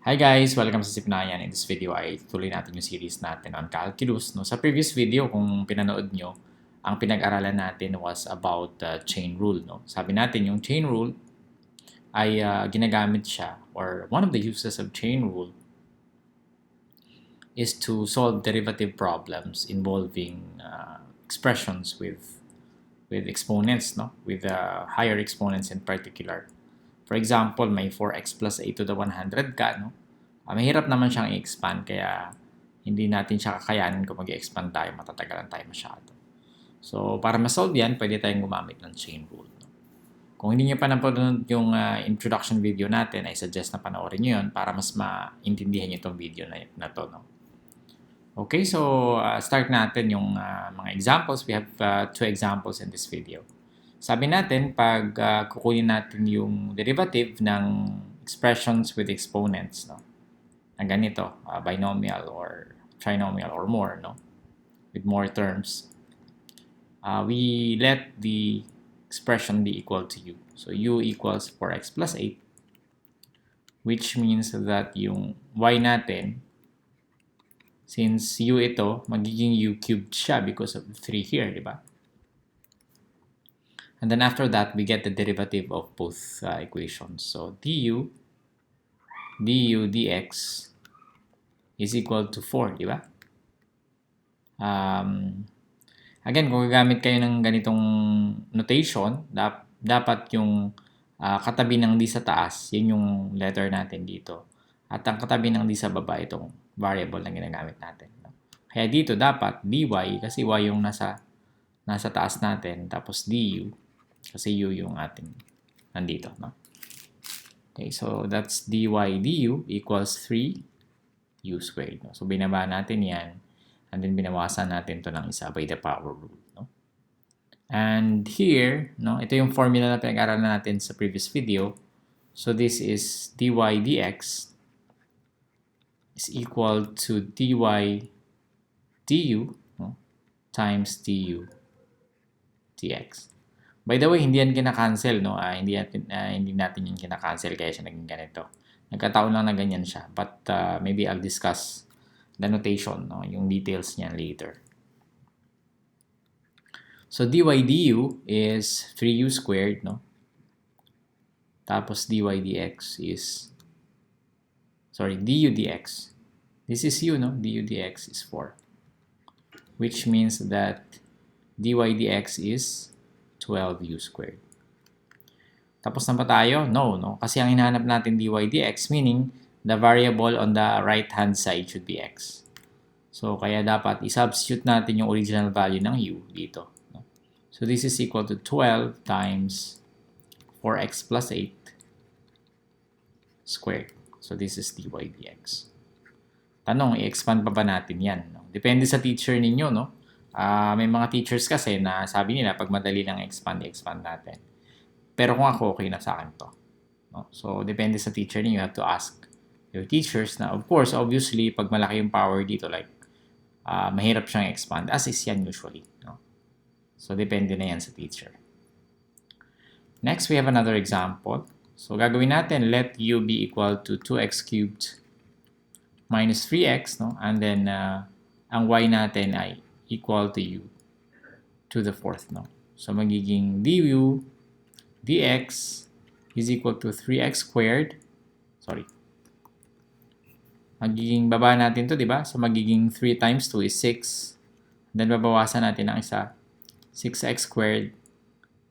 Hi guys! Welcome sa Sipnayan. In this video ay tuloy natin yung series natin on calculus. No? Sa previous video, kung pinanood nyo, ang pinag-aralan natin was about chain rule. No? Sabi natin yung chain rule ay ginagamit siya, or one of the uses of chain rule is to solve derivative problems involving expressions with exponents, no? With higher exponents in particular. For example, may 4x plus a to the 100 ka, no? Mahirap naman siyang i-expand, kaya hindi natin siya kakayanin kung mag-expand tayo, matatagalan tayo masyado. So, para ma-solve yan, pwede tayong gumamit ng chain rule. No? Kung hindi nyo pa napanood yung introduction video natin, I suggest na panoorin nyo yun para mas maintindihan nyo itong video na to. No? Okay, so start natin yung mga examples. We have 2 examples in this video. Sabi natin, pag kukunin natin yung derivative ng expressions with exponents, no? Na ganito, binomial or trinomial or more, no? With more terms, we let the expression be equal to u. So u equals 4x plus 8, which means that yung y natin, since u ito, magiging u cubed siya because of 3 here, di ba? And then after that, we get the derivative of both equations. So du dx is equal to 4, di ba? Again, kung gagamit kayo ng ganitong notation, dapat yung katabi ng d sa taas, yun yung letter natin dito. At ang katabi ng d sa baba, itong variable na ginagamit natin. Kaya dito dapat dy, kasi y yung nasa taas natin, tapos du, kasi u yung ating nandito. No? Okay, so that's dy du equals 3u squared. No? So binaba natin yan, and then binawasan natin to ng isa by the power rule. No? And here, no, ito yung formula na pinag-aralan natin sa previous video. So this is dy dx is equal to dy du, no, times du dx. By the way, hindi yan kinakancel, no? Hindi natin yung kinakancel, kaya siya naging ganito. Nagkataon lang na ganyan siya. But maybe I'll discuss the notation, no? Yung details niyan later. So dy du is 3u squared, no? Tapos dy dx is, sorry, du dx. This is u, no? Du dx is 4. Which means that dy dx is 12u squared. Tapos na ba tayo? No, no? Kasi ang hinahanap natin dy dx, meaning the variable on the right-hand side should be x. So, kaya dapat i-substitute natin yung original value ng u dito. No? So, this is equal to 12 times 4x plus 8 squared. So, this is dy dx. Tanong, i-expand pa ba natin yan? No? Depende sa teacher ninyo, no? May mga teachers kasi na sabi nila pag madali lang i-expand natin. Pero kung ako, okay na sa akin to. No? So, depende sa teacher ninyo. You have to ask your teachers na, of course, obviously, pag malaki yung power dito, like, mahirap siyang expand, as is yan usually. No? So, depende na yan sa teacher. Next, we have another example. So, gagawin natin, let u be equal to 2x cubed minus 3x, no? And then, ang y natin ay equal to u to the fourth, no? So, magiging du dx is equal to 3x squared. Sorry. Magiging baba natin to, di ba? So, magiging 3 times 2 is 6. And then, babawasan natin ang isa. 6x squared.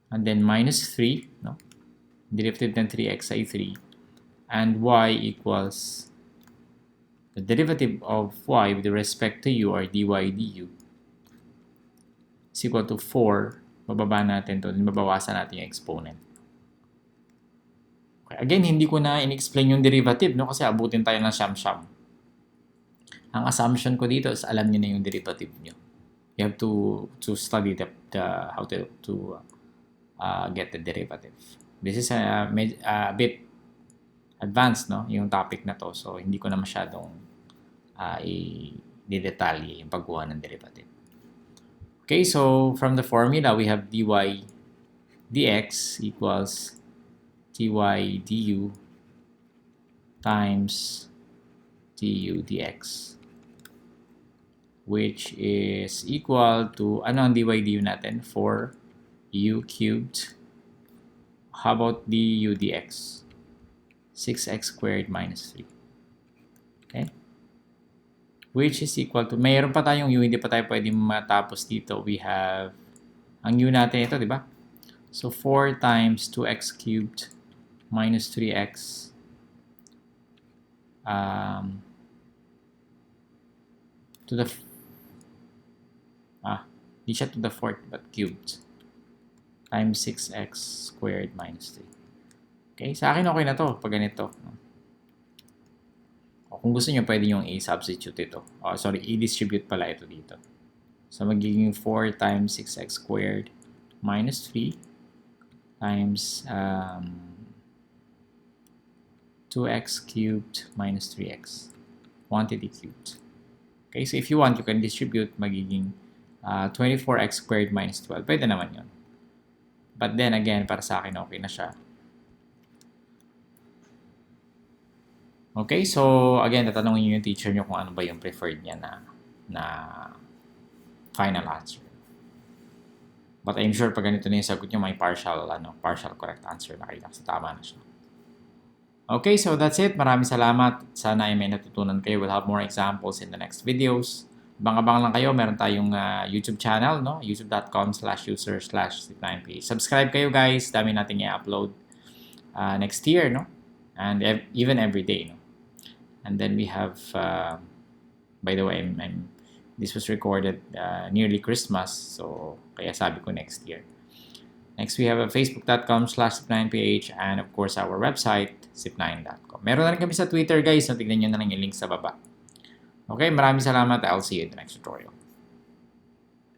And then, minus 3, no? Derivative ng 3x ay 3. And y equals the derivative of y with respect to u, or dy du, is equal to 4. Bababa natin to, then babawasan natin yung exponent. Okay. Again, hindi ko na in-explain yung derivative, no? Kasi abutin tayo ng siyam-siyam. Ang assumption ko dito is alam niyo na yung derivative niyo. You have to study how to get the derivative. This is a bit advanced, no? Yung topic na to. So, hindi ko na masyadong i-detalye yung pagkuha ng derivative. Okay, so from the formula, we have dy dx equals dy du times du dx, which is equal to, ano ang dy du natin? 4u cubed. How about du dx? 6x squared minus 3. Okay? Which is equal to, mayroon pa tayong u, hindi pa tayo pwede matapos dito. We have, ang u natin ito, di ba? So, 4 times 2x cubed minus 3x to the, di siya to the fourth, but cubed, times 6x squared minus 3. Okay, sa akin okay na to pag ganito. O, kung gusto nyo, pwede nyo i-substitute ito. Oh, sorry, i-distribute pala ito dito. So, magiging 4 times 6x squared minus 3 times 2x cubed minus 3x. Quantity cubed. Okay, so if you want, you can distribute, magiging 24x squared minus 12. Pwede naman yun. But then again, para sa akin, okay na siya. Okay, so again, tatanungin niyo yung teacher niyo kung ano ba yung preferred niya na final answer. But I'm sure pag ganito na yung sagot niyo, may partial correct answer na kayo. So tama na siya. Okay, so that's it. Maraming salamat. Sana ay may natutunan kayo. We'll have more examples in the next videos. Abang-abang lang kayo. Meron tayong YouTube channel, no? youtube.com/user/sip9ph. Subscribe kayo, guys. Dami natin i-upload next year, no? And even every day, no? And then we have, by the way, this was recorded nearly Christmas, so kaya sabi ko next year. Next, we have a facebook.com/sip9ph and of course our website, sip9.com. Meron na rin kami sa Twitter, guys. So, tignan nyo na lang yung link sa baba. Okay, maraming salamat. I'll see you in the next tutorial.